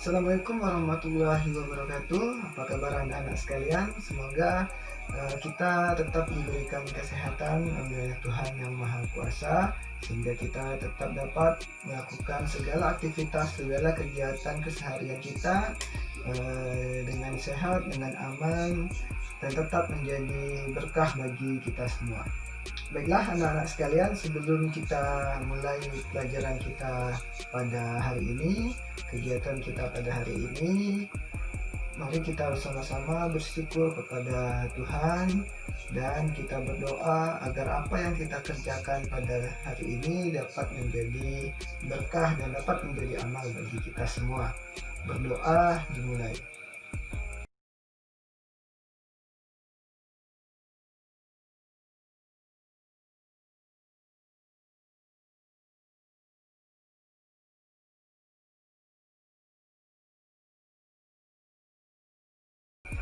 Assalamualaikum warahmatullahi wabarakatuh. Apa kabar anak-anak sekalian? Semoga kita tetap diberikan kesehatan oleh Tuhan Yang Maha Kuasa, sehingga kita tetap dapat melakukan segala aktivitas, segala kegiatan keseharian kita dengan sehat, dengan aman, dan tetap menjadi berkah bagi kita semua. Baiklah anak-anak sekalian, sebelum kita mulai pelajaran kita pada hari ini, kegiatan kita pada hari ini, mari kita bersama-sama bersyukur kepada Tuhan dan kita berdoa agar apa yang kita kerjakan pada hari ini dapat menjadi berkah dan dapat menjadi amal bagi kita semua. Berdoa dimulai.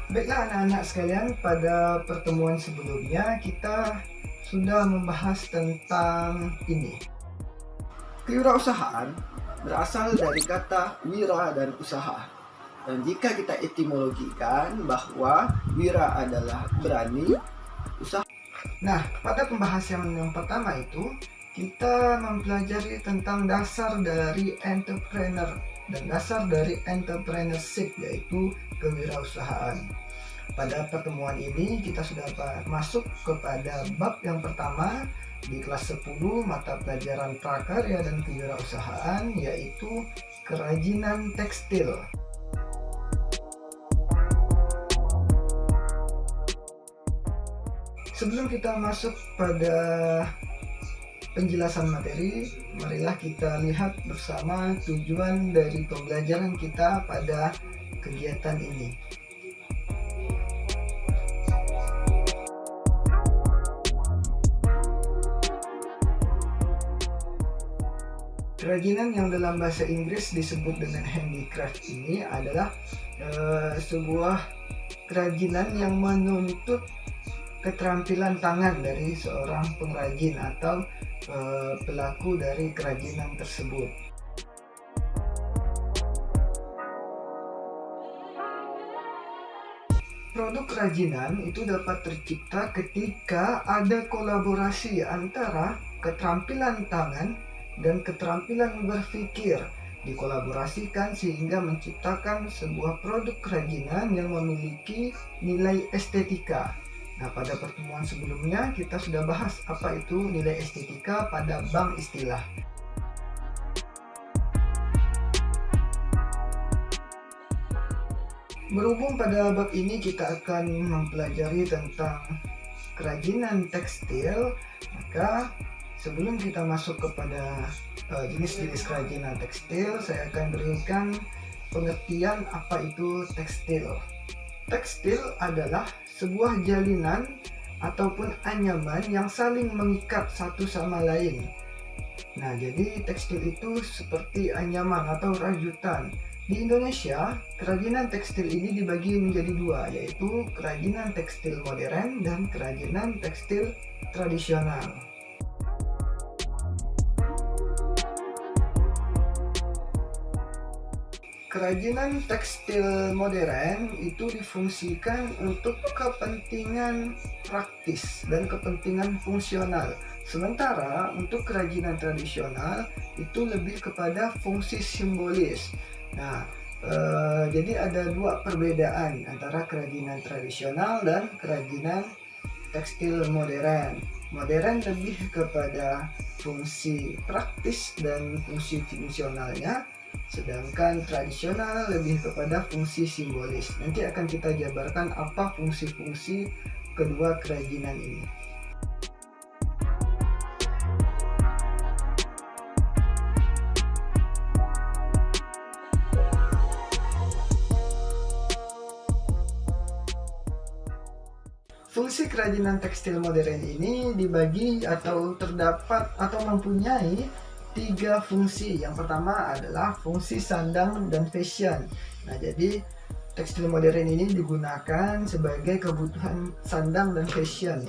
Baiklah anak-anak sekalian, pada pertemuan sebelumnya kita sudah membahas tentang ini. Kewirausahaan berasal dari kata wira dan usaha. Dan jika kita etimologikan bahwa wira adalah berani, usaha. Nah, pada pembahasan yang pertama itu kita mempelajari tentang dasar dari entrepreneur dan dasar dari entrepreneurship, yaitu kewirausahaan. Pada pertemuan ini kita sudah masuk kepada bab yang pertama di kelas 10 mata pelajaran prakarya dan kewirausahaan, yaitu kerajinan tekstil. Sebelum kita masuk pada penjelasan materi, marilah kita lihat bersama tujuan dari pembelajaran kita pada kegiatan ini. Kerajinan yang dalam bahasa Inggris disebut dengan handicraft ini adalah sebuah kerajinan yang menuntut keterampilan tangan dari seorang pengrajin atau pelaku dari kerajinan tersebut. Produk kerajinan itu dapat tercipta ketika ada kolaborasi antara keterampilan tangan dan keterampilan berpikir dikolaborasikan sehingga menciptakan sebuah produk kerajinan yang memiliki nilai estetika. Nah, pada pertemuan sebelumnya kita sudah bahas apa itu nilai estetika pada bank istilah. Berhubung pada bab ini kita akan mempelajari tentang kerajinan tekstil, maka sebelum kita masuk kepada jenis-jenis kerajinan tekstil, saya akan berikan pengertian apa itu tekstil. Tekstil adalah sebuah jalinan ataupun anyaman yang saling mengikat satu sama lain. Nah, jadi tekstil itu seperti anyaman atau rajutan. Di Indonesia, kerajinan tekstil ini dibagi menjadi dua, yaitu kerajinan tekstil modern dan kerajinan tekstil tradisional. Kerajinan tekstil modern itu difungsikan untuk kepentingan praktis dan kepentingan fungsional. Sementara untuk kerajinan tradisional itu lebih kepada fungsi simbolis. Nah, jadi ada dua perbedaan antara kerajinan tradisional dan kerajinan tekstil modern. Modern lebih kepada fungsi praktis dan fungsi fungsionalnya, sedangkan tradisional lebih kepada fungsi simbolis. Nanti akan kita jabarkan apa fungsi-fungsi kedua kerajinan ini. Fungsi kerajinan tekstil modern ini dibagi atau terdapat atau mempunyai tiga fungsi. Yang pertama adalah fungsi sandang dan fashion. Nah, jadi tekstil modern ini digunakan sebagai kebutuhan sandang dan fashion.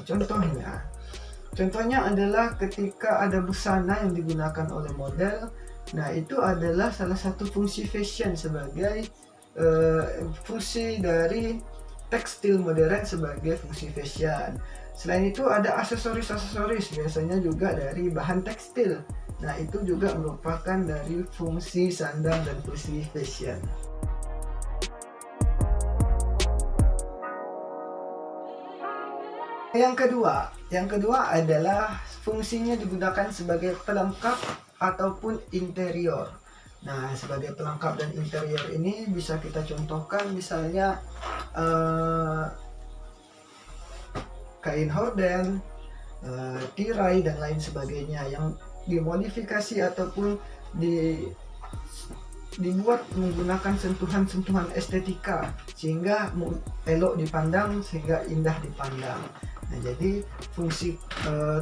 Contohnya adalah ketika ada busana yang digunakan oleh model, Nah, itu adalah salah satu fungsi fashion sebagai fungsi dari tekstil modern sebagai fungsi fashion. Selain itu ada aksesoris-aksesoris, biasanya juga dari bahan tekstil. Nah, itu juga merupakan dari fungsi sandang dan fungsi fashion. Yang kedua adalah fungsinya digunakan sebagai pelengkap ataupun interior. Nah, sebagai pelengkap dan interior ini bisa kita contohkan misalnya kain horden, tirai dan lain sebagainya yang dimodifikasi ataupun dibuat menggunakan sentuhan-sentuhan estetika sehingga elok dipandang, sehingga indah dipandang. Nah, jadi fungsi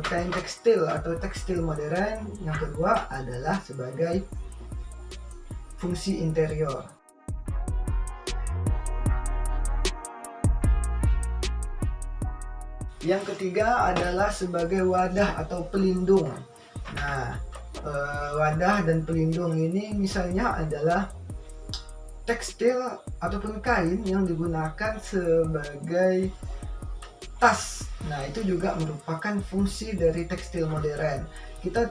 kain tekstil atau tekstil modern yang kedua adalah sebagai fungsi interior. Yang ketiga adalah sebagai wadah atau pelindung. Nah, wadah dan pelindung ini misalnya adalah tekstil ataupun kain yang digunakan sebagai tas. Nah, itu juga merupakan fungsi dari tekstil modern. Kita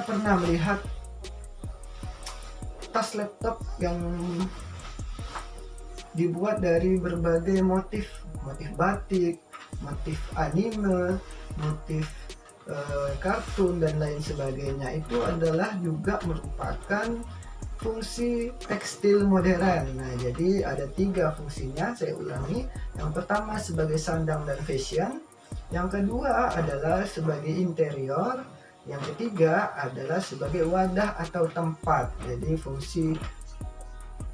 pernah melihat tas laptop yang dibuat dari berbagai motif batik, motif anime, motif kartun dan lain sebagainya. Itu adalah juga merupakan fungsi tekstil modern. Nah, jadi ada 3 fungsinya, saya ulangi. Yang pertama sebagai sandang dan fashion, yang kedua adalah sebagai interior, yang ketiga adalah sebagai wadah atau tempat. Jadi fungsi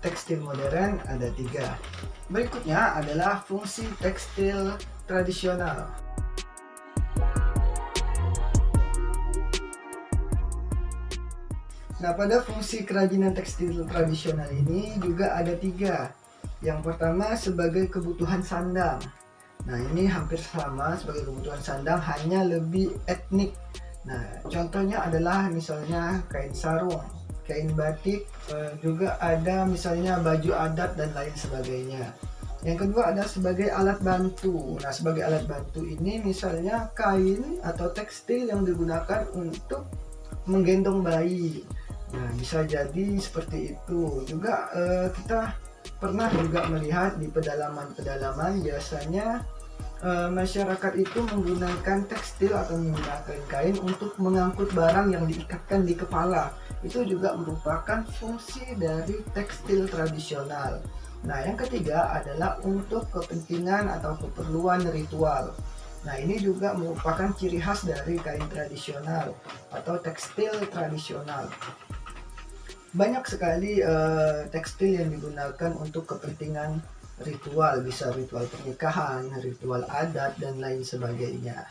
tekstil modern ada 3. Berikutnya adalah fungsi tekstil tradisional. Nah, pada fungsi kerajinan tekstil tradisional ini juga ada 3. Yang pertama sebagai kebutuhan sandang. Nah, ini hampir sama sebagai kebutuhan sandang, hanya lebih etnik. Nah, contohnya adalah misalnya kain sarung, kain batik, juga ada misalnya baju adat dan lain sebagainya. Yang kedua ada sebagai alat bantu. Nah, sebagai alat bantu ini misalnya kain atau tekstil yang digunakan untuk menggendong bayi. Nah, bisa jadi seperti itu. Juga kita pernah juga melihat di pedalaman-pedalaman biasanya masyarakat itu menggunakan tekstil atau menggunakan kain untuk mengangkut barang yang diikatkan di kepala. Itu juga merupakan fungsi dari tekstil tradisional. Nah, yang ketiga adalah untuk kepentingan atau keperluan ritual. Nah, ini juga merupakan ciri khas dari kain tradisional atau tekstil tradisional. Banyak sekali tekstil yang digunakan untuk kepentingan ritual, bisa ritual pernikahan, ritual adat, dan lain sebagainya.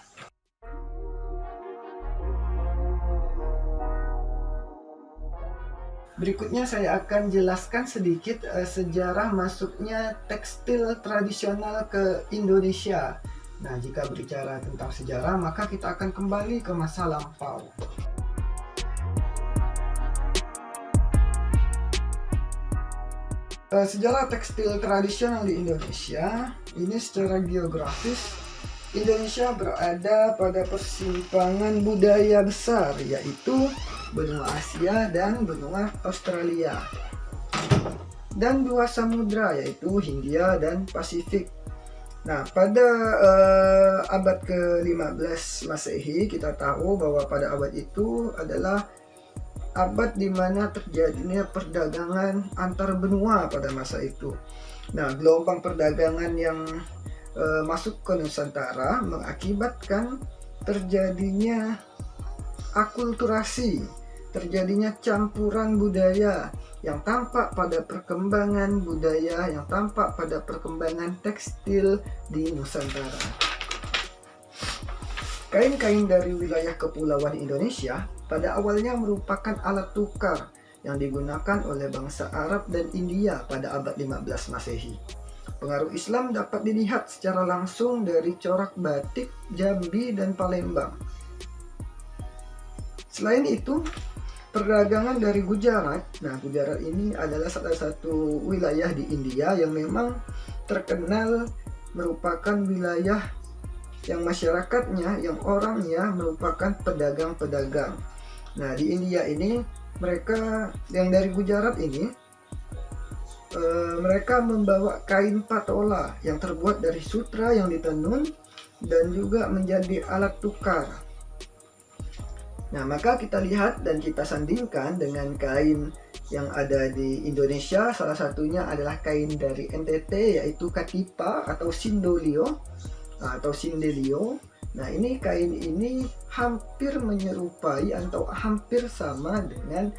Berikutnya saya akan jelaskan sedikit sejarah masuknya tekstil tradisional ke Indonesia. Nah, jika berbicara tentang sejarah, maka kita akan kembali ke masa lampau. Sejarah tekstil tradisional di Indonesia, ini secara geografis, Indonesia berada pada persimpangan budaya besar, yaitu benua Asia dan benua Australia, dan 2 samudra, yaitu Hindia dan Pasifik. Nah, pada abad ke-15 Masehi, kita tahu bahwa pada abad itu adalah abad di mana terjadinya perdagangan antar benua pada masa itu. Nah, gelombang perdagangan yang masuk ke Nusantara mengakibatkan terjadinya akulturasi, terjadinya campuran budaya yang tampak pada perkembangan budaya, yang tampak pada perkembangan tekstil di Nusantara. Kain-kain dari wilayah kepulauan Indonesia pada awalnya merupakan alat tukar yang digunakan oleh bangsa Arab dan India pada abad 15 Masehi. Pengaruh Islam dapat dilihat secara langsung dari corak batik Jambi dan Palembang. Selain itu, perdagangan dari Gujarat. Nah, Gujarat ini adalah salah satu wilayah di India yang memang terkenal merupakan wilayah yang masyarakatnya, yang orangnya merupakan pedagang-pedagang. Nah, di India ini mereka yang dari Gujarat ini mereka membawa kain patola yang terbuat dari sutra yang ditenun dan juga menjadi alat tukar. Nah, maka kita lihat dan kita sandingkan dengan kain yang ada di Indonesia. Salah satunya adalah kain dari NTT, yaitu Katipa atau Sindolio atau Sindelio. Nah, ini kain ini hampir menyerupai atau hampir sama dengan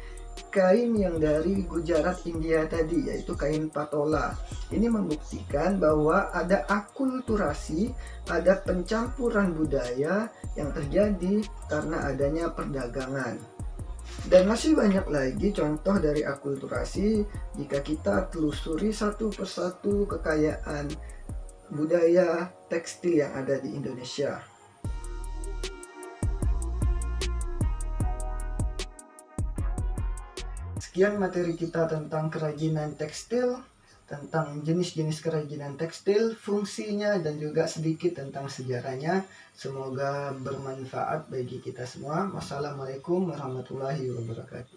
kain yang dari Gujarat India tadi, yaitu kain patola. Ini membuktikan bahwa ada akulturasi, ada pencampuran budaya yang terjadi karena adanya perdagangan. Dan masih banyak lagi contoh dari akulturasi jika kita telusuri satu persatu kekayaan budaya tekstil yang ada di Indonesia. Sekian materi kita tentang kerajinan tekstil, tentang jenis-jenis kerajinan tekstil, fungsinya, dan juga sedikit tentang sejarahnya. Semoga bermanfaat bagi kita semua. Wassalamualaikum warahmatullahi wabarakatuh.